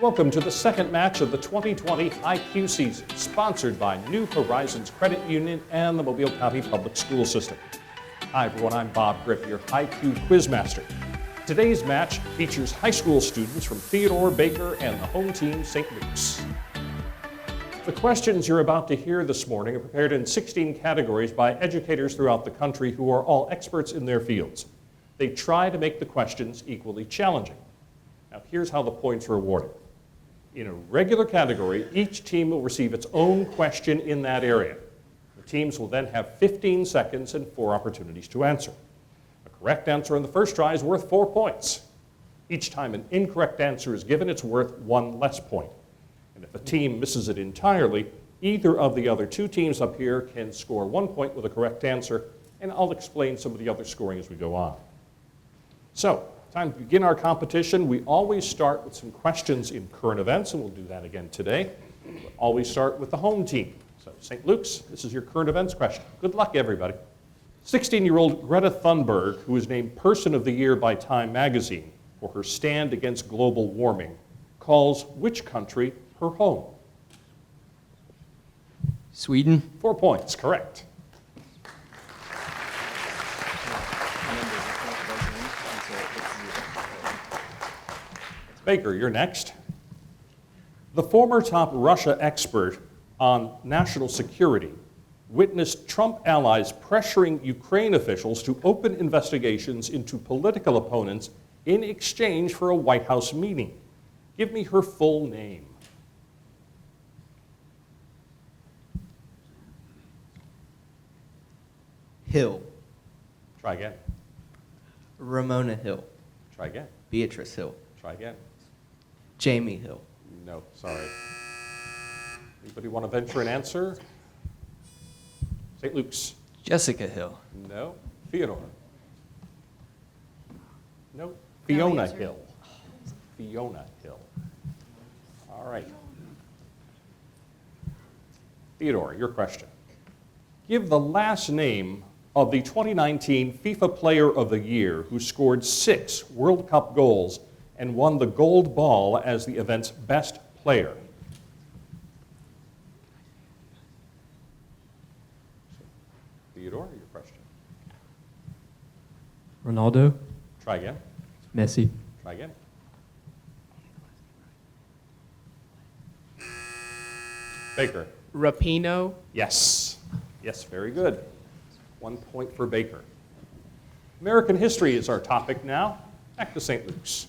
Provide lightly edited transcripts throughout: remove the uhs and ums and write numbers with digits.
Welcome to the second match of the 2020 IQ season, sponsored by New Horizons Credit Union and the Mobile County Public School System. Hi everyone, I'm Bob Grip, your IQ Quizmaster. Today's match features high school students from Theodore, Baker, and the home team, St. Luke's. The questions you're about to hear this morning are prepared in 16 categories by educators throughout the country who are all experts in their fields. They try to make the questions equally challenging. Now here's how the points are awarded. In a regular category, each team will receive its own question in that area. The teams will then have 15 seconds and 4 opportunities to answer. A correct answer on the first try is worth 4 points. Each time an incorrect answer is given, it's worth 1 less point. And if a team misses it entirely, either of the other 2 teams up here can score 1 point with a correct answer, and I'll explain some of the other scoring as we go on. So, time to begin our competition. We always start with some questions in current events, and we'll do that again today. We'll always start with the home team. So, St. Luke's, this is your current events question. Good luck, everybody. 16-year-old Greta Thunberg, who was named Person of the Year by Time magazine for her stand against global warming, calls which country her home? Sweden. 4 points, correct. Baker, you're next. The former top Russia expert on national security witnessed Trump allies pressuring Ukraine officials to open investigations into political opponents in exchange for a White House meeting. Give me her full name. Hill. Try again. Ramona Hill. Try again. Beatrice Hill. Try again. Jamie Hill. No, sorry. Anybody want to venture an answer? St. Luke's. Jessica Hill. No. Theodore. No. Fiona Hill. Fiona Hill. All right. Theodore, your question. Give the last name of the 2019 FIFA Player of the Year who scored 6 World Cup goals and won the gold ball as the event's best player. Theodore, your question. Ronaldo. Try again. Messi. Try again. Baker. Rapinoe. Yes. Yes, very good. 1 point for Baker. American history is our topic now. Back to St. Luke's.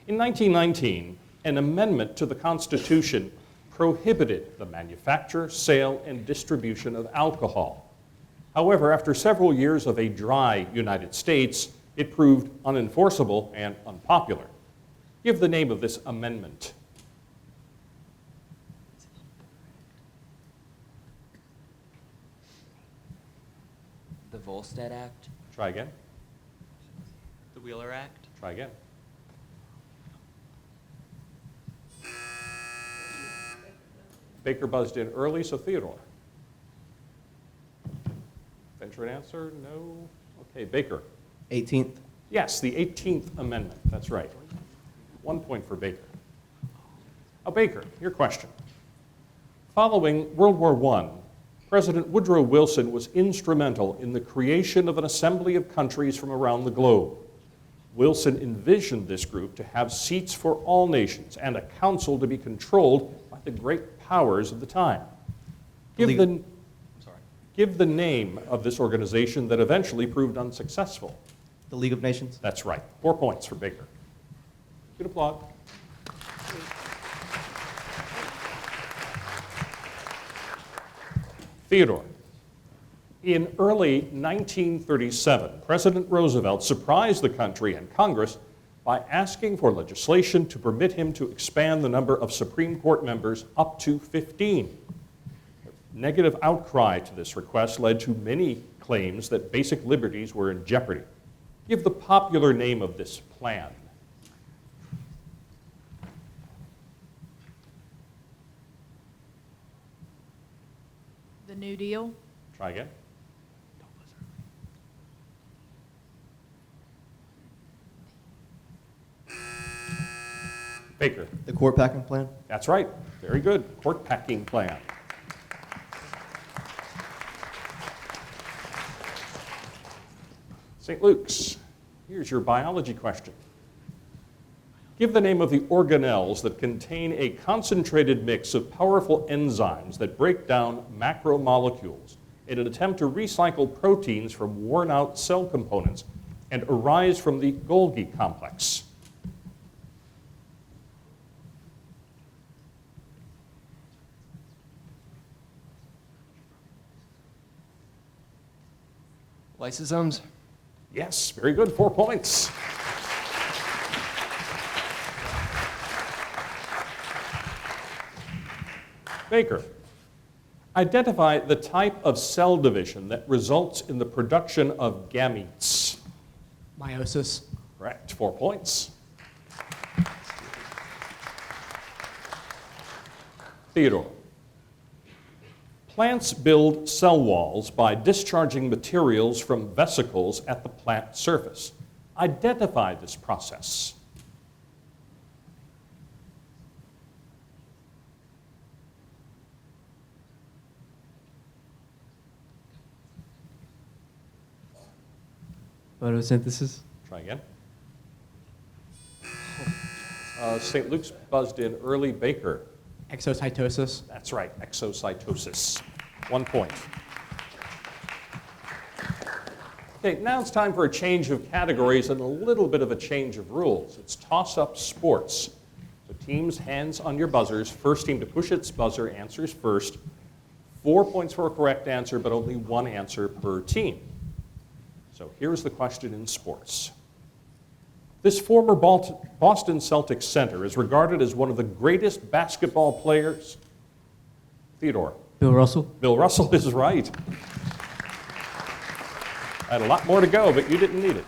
In 1919, an amendment to the Constitution prohibited the manufacture, sale, and distribution of alcohol. However, after several years of a dry United States, it proved unenforceable and unpopular. Give the name of this amendment. The Volstead Act. Try again. The Wheeler Act. Try again. Baker buzzed in early, so Theodore. Venture an answer? No? Okay, Baker. 18th. Yes, the 18th Amendment. That's right. 1 point for Baker. Now, Baker, your question. Following World War I, President Woodrow Wilson was instrumental in the creation of an assembly of countries from around the globe. Wilson envisioned this group to have seats for all nations and a council to be controlled by the great powers of the time. Give the name of this organization that eventually proved unsuccessful. The League of Nations. That's right. 4 points for Baker. Good applaud. Theodore. In early 1937, President Roosevelt surprised the country and Congress by asking for legislation to permit him to expand the number of Supreme Court members up to 15. Negative outcry to this request led to many claims that basic liberties were in jeopardy. Give the popular name of this plan. The New Deal. Try again. Baker. The court packing plan. That's right. Very good. Court packing plan. St. Luke's. Here's your biology question. Give the name of the organelles that contain a concentrated mix of powerful enzymes that break down macromolecules in an attempt to recycle proteins from worn-out cell components and arise from the Golgi complex. Lysosomes. Yes, very good. 4 points. Baker. Identify the type of cell division that results in the production of gametes. Meiosis. Correct. 4 points. Theodore. Plants build cell walls by discharging materials from vesicles at the plant surface. Identify this process. Photosynthesis. Try again. St. Luke's buzzed in early. Baker. Exocytosis. That's right, exocytosis. 1 point. Okay, now it's time for a change of categories and a little bit of a change of rules. It's toss-up sports. So teams, hands on your buzzers. First team to push its buzzer answers first. 4 points for a correct answer, but only one answer per team. So here's the question in sports. This former Boston Celtics center is regarded as one of the greatest basketball players. Theodore. Bill Russell. Bill Russell is right. I had a lot more to go, but you didn't need it.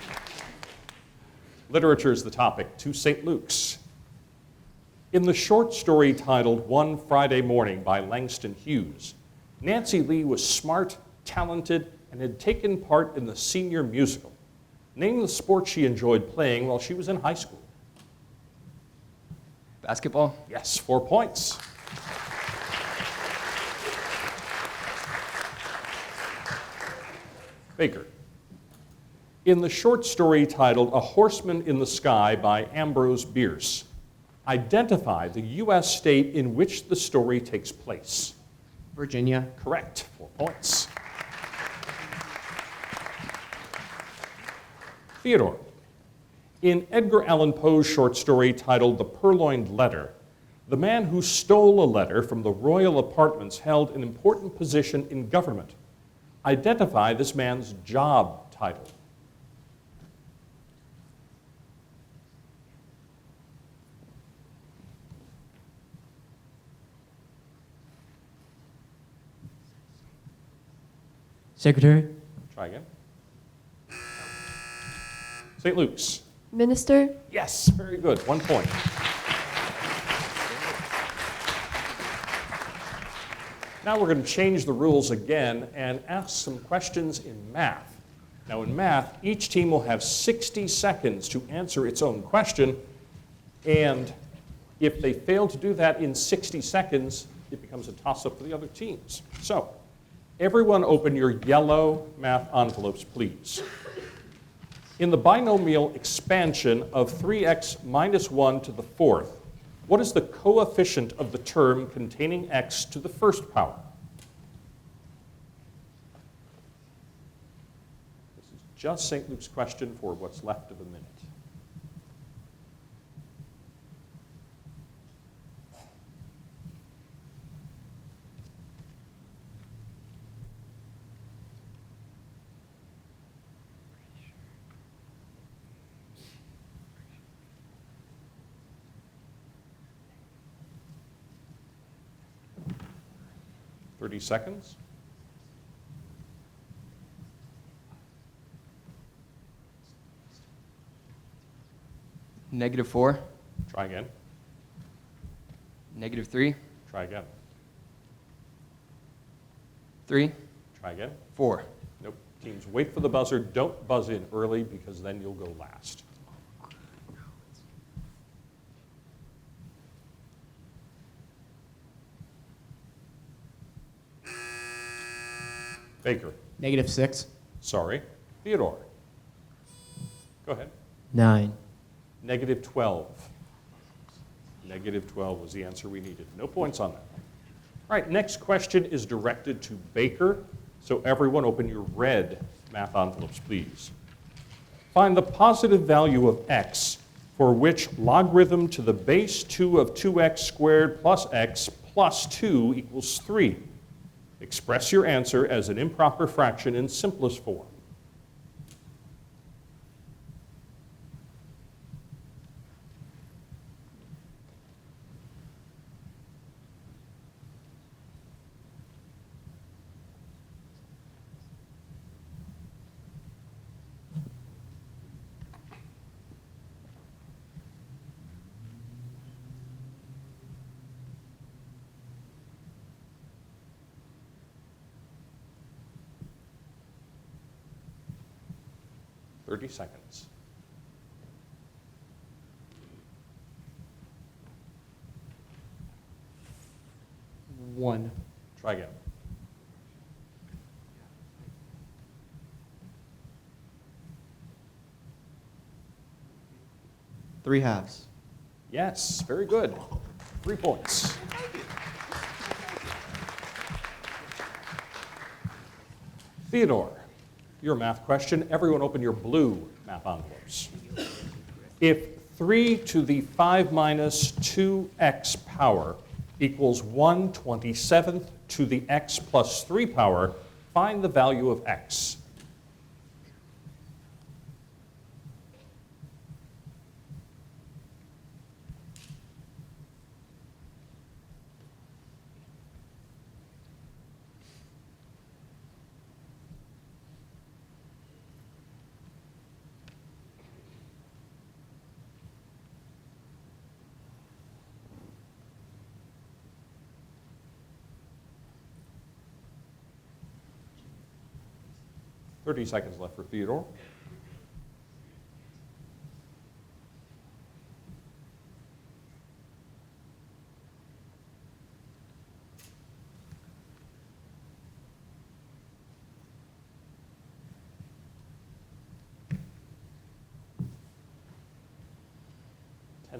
Literature is the topic. To St. Luke's. In the short story titled One Friday Morning by Langston Hughes, Nancy Lee was smart, talented, and had taken part in the senior musical. Name the sport she enjoyed playing while she was in high school. Basketball. Yes, 4 points. Baker. In the short story titled A Horseman in the Sky by Ambrose Bierce, identify the U.S. state in which the story takes place. Virginia. Correct, 4 points. Theodore. In Edgar Allan Poe's short story titled The Purloined Letter, the man who stole a letter from the royal apartments held an important position in government. Identify this man's job title. Secretary. Try again. St. Luke's. Minister. Yes, very good. 1 point. Now we're going to change the rules again and ask some questions in math. Now in math, each team will have 60 seconds to answer its own question, and if they fail to do that in 60 seconds, it becomes a toss-up for the other teams. So, everyone open your yellow math envelopes, please. In the binomial expansion of 3x minus 1 to the fourth, what is the coefficient of the term containing x to the first power? This is just St. Luke's question for what's left of a minute. .30 seconds. -4. Try again. -3. Try again. 3. Try again. 4. Nope. Teams, wait for the buzzer. Don't buzz in early because then you'll go last. Baker. -6. Sorry. Theodore. Go ahead. 9. -12. -12 was the answer we needed. No points on that. All right, next question is directed to Baker. So everyone open your red math envelopes, please. Find the positive value of x for which logarithm to the base 2 of 2x squared plus x plus 2 equals 3. Express your answer as an improper fraction in simplest form. Seconds. One. Try again. Three halves. Yes, very good. 3 points. Theodore, your math question. Everyone open your blue math envelopes. If 3 to the 5 minus 2x power equals 1/27th to the x plus 3 power, find the value of x. Thirty seconds left for Theodore.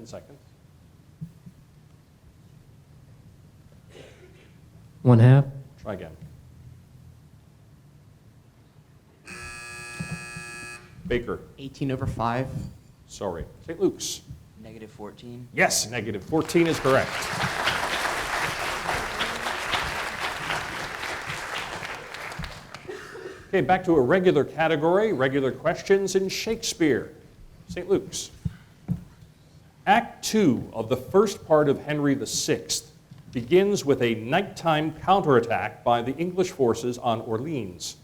Seconds. 1/2. Try again. Baker. 18/5. Sorry. St. Luke's. -14. Yes, -14 is correct. Okay, back to a regular category, regular questions in Shakespeare. St. Luke's. Act 2 of the first part of Henry VI begins with a nighttime counterattack by the English forces on Orleans.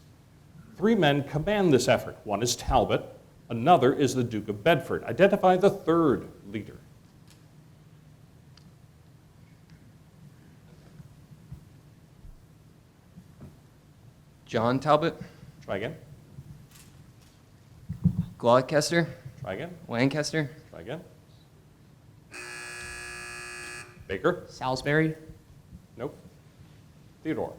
3 men command this effort. One is Talbot, another is the Duke of Bedford. Identify the third leader. John Talbot. Try again. Gloucester. Try again. Lancaster. Try again. Baker? Salisbury. Nope. Theodore?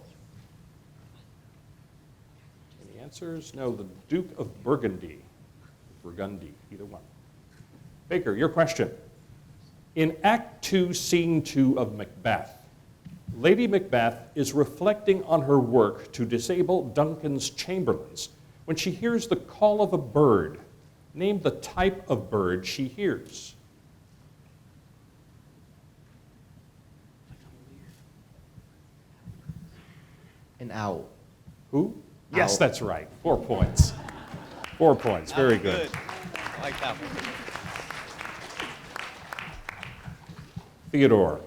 Any answers? No, the Duke of Burgundy. Burgundy, either one. Baker, your question. In Act 2, Scene 2 of Macbeth, Lady Macbeth is reflecting on her work to disable Duncan's chamberlains when she hears the call of a bird. Name the type of bird she hears. An owl. Who? Yes, Owl. that's right. 4 points. 4 points. Very good. I like that one. Theodore.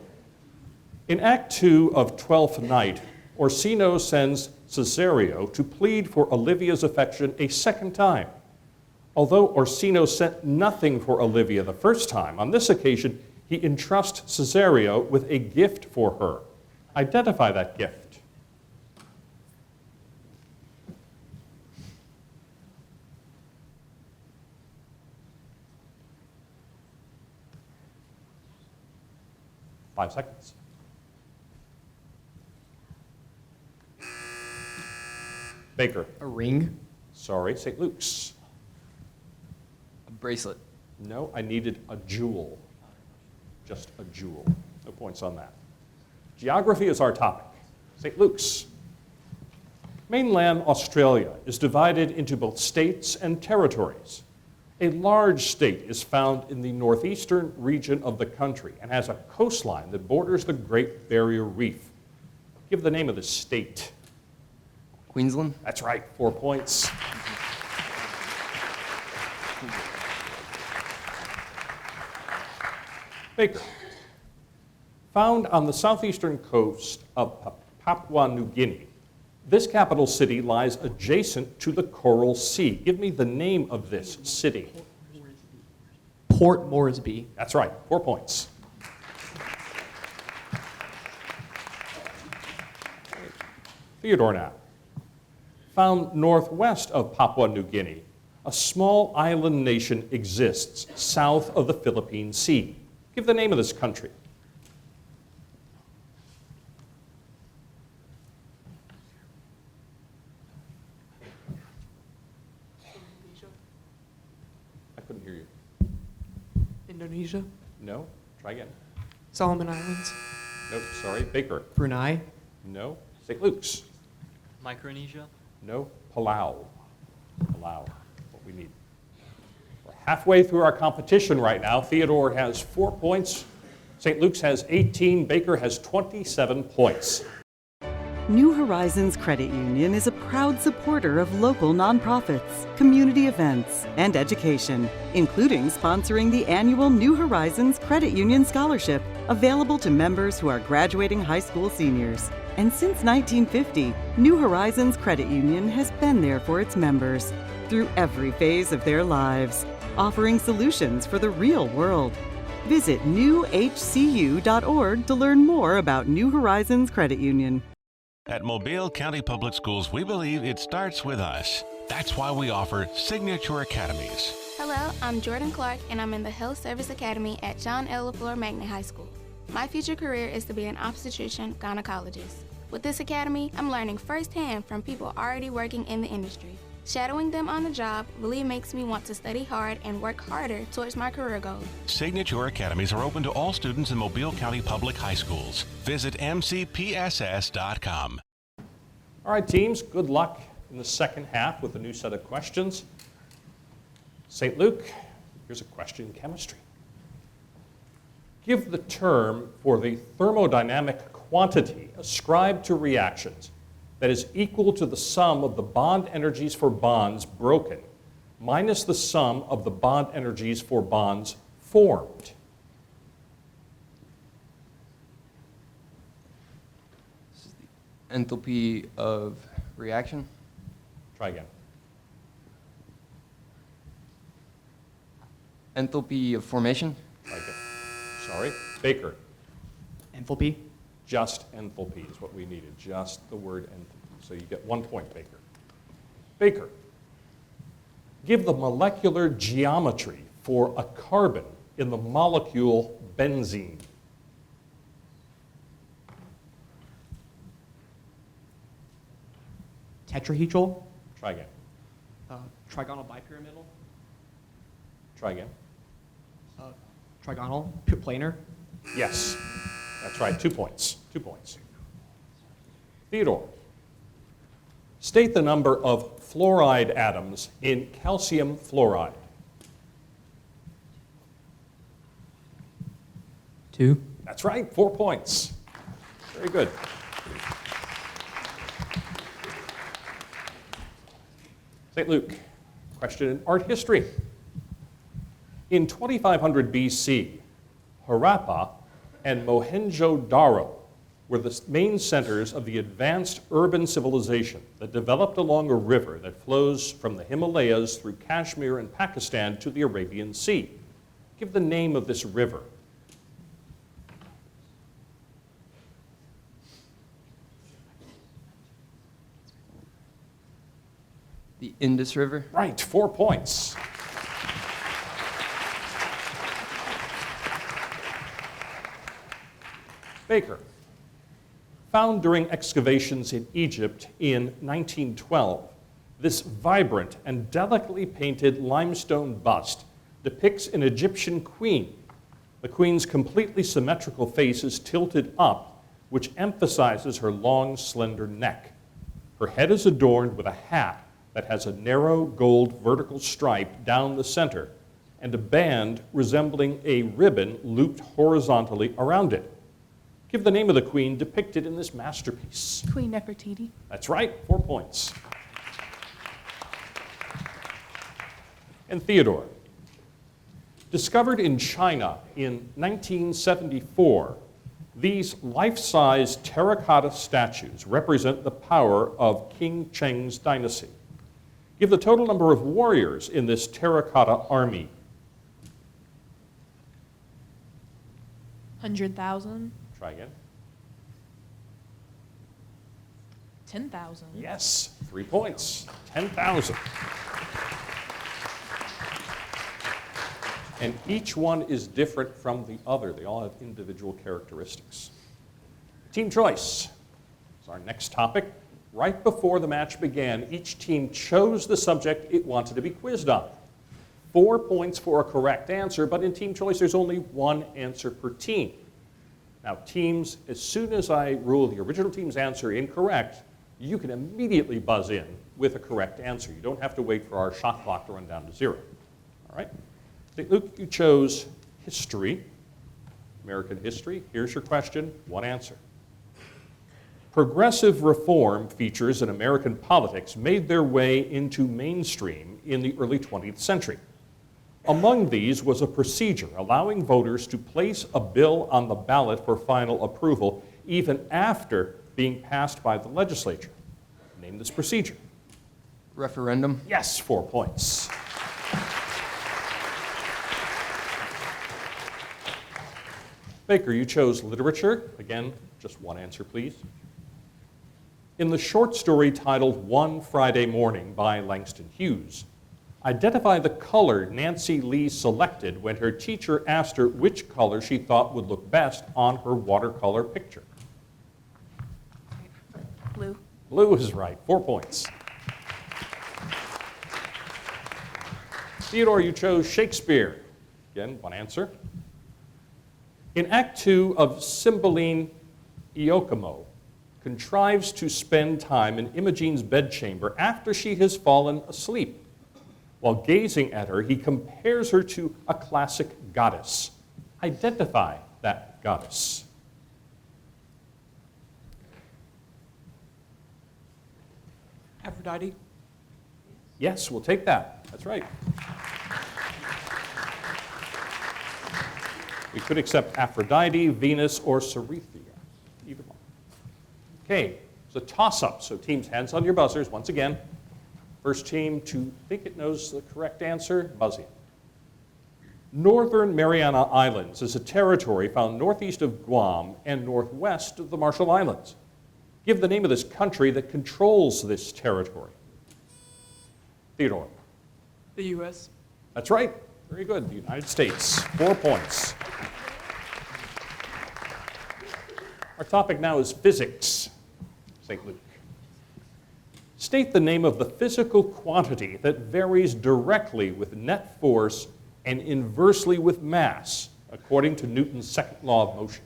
In Act 2 of Twelfth Night, Orsino sends Cesario to plead for Olivia's affection a second time. Although Orsino sent nothing for Olivia the first time, on this occasion he entrusts Cesario with a gift for her. Identify that gift. Five seconds. Baker. A ring. Sorry, St. Luke's. A bracelet. No, I needed a jewel. Just a jewel. No points on that. Geography is our topic. St. Luke's. Mainland Australia is divided into both states and territories. A large state is found in the northeastern region of the country and has a coastline that borders the Great Barrier Reef. Give the name of the state. Queensland. That's right, 4 points. Baker. Found on the southeastern coast of Papua New Guinea, this capital city lies adjacent to the Coral Sea. Give me the name of this city. Port Moresby. That's right, 4 points. Theodore now. Found northwest of Papua New Guinea, a small island nation exists south of the Philippine Sea. Give the name of this country. I couldn't hear you. Indonesia, No? Try again. Solomon Islands, No, sorry. Baker. Brunei. No. St. Luke's. Micronesia? No. Palau. Palau. What we need. We're halfway through our competition right now. Theodore has 4 points. St. Luke's has 18. Baker has 27 points. New Horizons Credit Union is a proud supporter of local nonprofits, community events, and education, including sponsoring the annual New Horizons Credit Union Scholarship, available to members who are graduating high school seniors. And since 1950, New Horizons Credit Union has been there for its members through every phase of their lives, offering solutions for the real world. Visit newhcu.org to learn more about New Horizons Credit Union. At Mobile County Public Schools, we believe it starts with us. That's why we offer Signature Academies. Hello, I'm Jordan Clark, and I'm in the Health Service Academy at John L. LaFleur Magnet High School. My future career is to be an obstetrician-gynecologist. With this academy, I'm learning firsthand from people already working in the industry. Shadowing them on the job really makes me want to study hard and work harder towards my career goals. Signature Academies are open to all students in Mobile County Public High Schools. Visit mcpss.com. All right, teams, good luck in the second half with a new set of questions. St. Luke, here's a question in chemistry. Give the term for the thermodynamic quantity ascribed to reactions that is equal to the sum of the bond energies for bonds broken minus the sum of the bond energies for bonds formed. This is the enthalpy of reaction. Try again. Enthalpy of formation. Try again. Sorry. Baker. Enthalpy. Just enthalpy is what we needed, just the word enthalpy. So you get 1 point, Baker. Baker, give the molecular geometry for a carbon in the molecule benzene. Tetrahedral. Try again. Trigonal bipyramidal. Try again. Trigonal planar. Yes, that's right, 2 points. 2 points. Theodore, state the number of fluoride atoms in calcium fluoride. 2. That's right, 4 points. Very good. St. Luke, question in art history. In 2500 BC, Harappa and Mohenjo-Daro were the main centers of the advanced urban civilization that developed along a river that flows from the Himalayas through Kashmir and Pakistan to the Arabian Sea. Give the name of this river. The Indus River. Right, 4 points. Baker, found during excavations in Egypt in 1912, This vibrant and delicately painted limestone bust depicts an Egyptian queen. The queen's completely symmetrical face is tilted up, which emphasizes her long, slender neck. Her head is adorned with a hat that has a narrow gold vertical stripe down the center and a band resembling a ribbon looped horizontally around it. Give the name of the queen depicted in this masterpiece. Queen Nefertiti. That's right, 4 points. And Theodore. Discovered in China in 1974, these life-size terracotta statues represent the power of King Cheng's dynasty. Give the total number of warriors in this terracotta army. 100,000. Try again. 10,000. Yes, 3 points, 10,000. And each one is different from the other. They all have individual characteristics. Team choice is our next topic. Right before the match began, each team chose the subject it wanted to be quizzed on. 4 points for a correct answer, but in team choice, there's only one answer per team. Now, teams, as soon as I rule the original team's answer incorrect, you can immediately buzz in with a correct answer. You don't have to wait for our shot clock to run down to 0. All right? St. Luke, you chose history, American history. Here's your question, one answer. Progressive reform features in American politics made their way into mainstream in the early 20th century. Among these was a procedure allowing voters to place a bill on the ballot for final approval even after being passed by the legislature. Name this procedure. Referendum. Yes, 4 points. Baker, you chose literature. Again, just one answer, please. In the short story titled One Friday Morning by Langston Hughes, identify the color Nancy Lee selected when her teacher asked her which color she thought would look best on her watercolor picture. Blue. Blue is right, 4 points. Theodore, you chose Shakespeare. Again, one answer. In Act 2 of Cymbeline, Iachimo contrives to spend time in Imogene's bedchamber after she has fallen asleep. While gazing at her, he compares her to a classic goddess. Identify that goddess. Aphrodite. Yes, we'll take that. That's right. We could accept Aphrodite, Venus, or Cerethia. Either one. Okay, it's a toss-up, so teams, hands on your buzzers once again. First team to think it knows the correct answer, buzz in. Northern Mariana Islands is a territory found northeast of Guam and northwest of the Marshall Islands. Give the name of this country that controls this territory. Theodore. The U.S. That's right. Very good. The United States. 4 points. Our topic now is physics. St. Luke. State the name of the physical quantity that varies directly with net force and inversely with mass, according to Newton's second law of motion.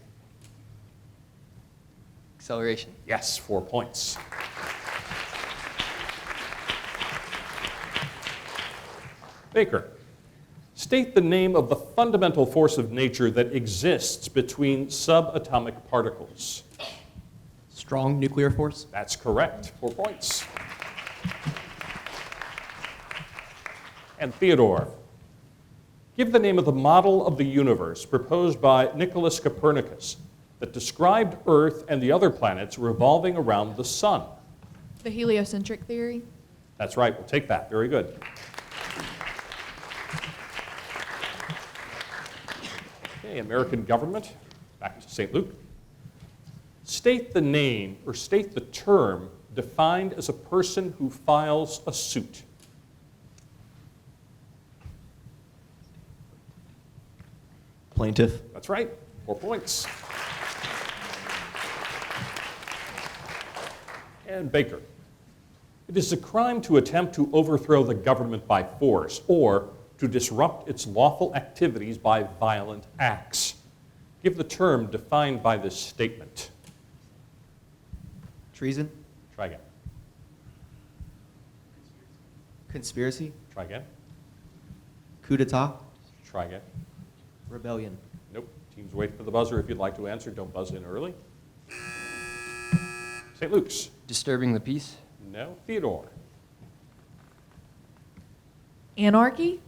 Acceleration. Yes, 4 points. Baker. State the name of the fundamental force of nature that exists between subatomic particles. Strong nuclear force. That's correct. 4 points. And Theodore. Give the name of the model of the universe proposed by Nicholas Copernicus that described Earth and the other planets revolving around the sun. The heliocentric theory. That's right. We'll take that. Very good. Okay, American government. Back to St. Luke. State the name or state the term defined as a person who files a suit. Plaintiff. That's right. 4 points. And Baker. It is a crime to attempt to overthrow the government by force or to disrupt its lawful activities by violent acts. Give the term defined by this statement. Treason. Try again. Conspiracy. Try again. Coup d'etat. Try again. Rebellion. Nope. Teams wait for the buzzer. If you'd like to answer, don't buzz in early. St. Luke's. Disturbing the peace. No. Theodore. Anarchy?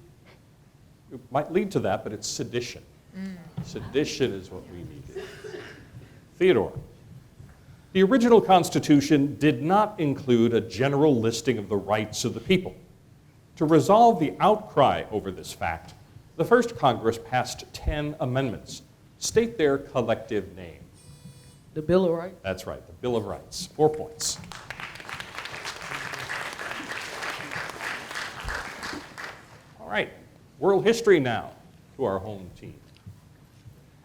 It might lead to that, but it's sedition. Sedition is what we need. Theodore. The original Constitution did not include a general listing of the rights of the people. To resolve the outcry over this fact, the first Congress passed 10 amendments. State their collective name. The Bill of Rights. That's right, the Bill of Rights. 4 points. All right, world history now to our home team.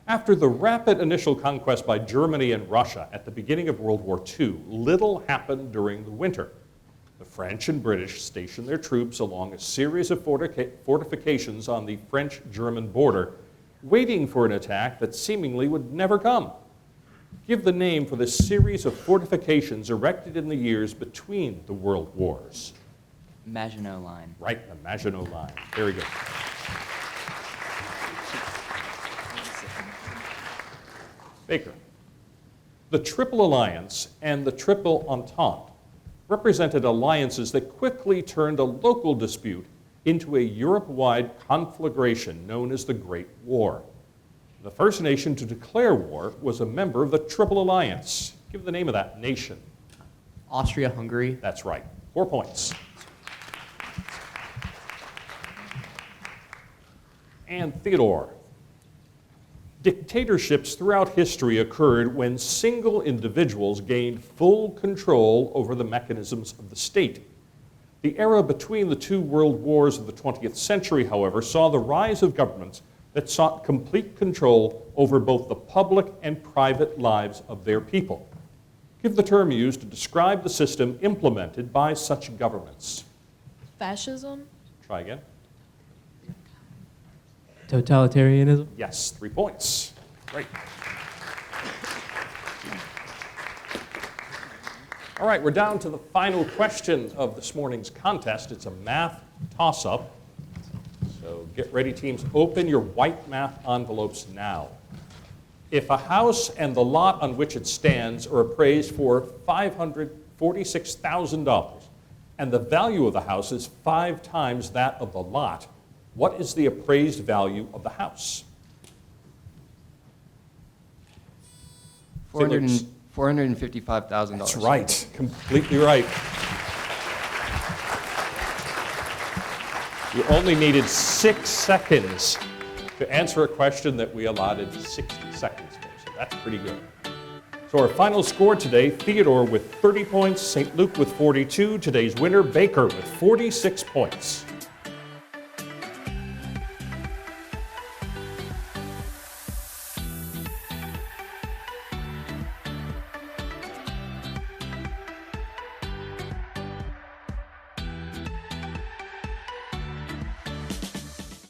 After the rapid initial conquest by Germany and Russia at the beginning of World War II, little happened during the winter. The French and British stationed their troops along a series of fortifications on the French-German border, waiting for an attack that seemingly would never come. Give the name for this series of fortifications erected in the years between the world wars. Maginot Line. Right, the Maginot Line. Very good. Baker. The Triple Alliance and the Triple Entente represented alliances that quickly turned a local dispute into a Europe-wide conflagration known as the Great War. The first nation to declare war was a member of the Triple Alliance. Give the name of that nation. Austria-Hungary. That's right. 4 points. And Theodore. Dictatorships throughout history occurred when single individuals gained full control over the mechanisms of the state. The era between the two world wars of the 20th century, however, saw the rise of governments that sought complete control over both the public and private lives of their people. Give the term used to describe the system implemented by such governments. Fascism? Try again. Totalitarianism. Yes, 3 points. Great. All right, we're down to the final question of this morning's contest. It's a math toss-up. So get ready, teams. Open your white math envelopes now. If a house and the lot on which it stands are appraised for $546,000, and the value of the house is 5 times that of the lot, what is the appraised value of the house? $455,000. That's right. Completely right. You only needed 6 seconds to answer a question that we allotted 60 seconds for, so that's pretty good. So our final score today, Theodore with 30 points, St. Luke with 42. Today's winner, Baker with 46 points.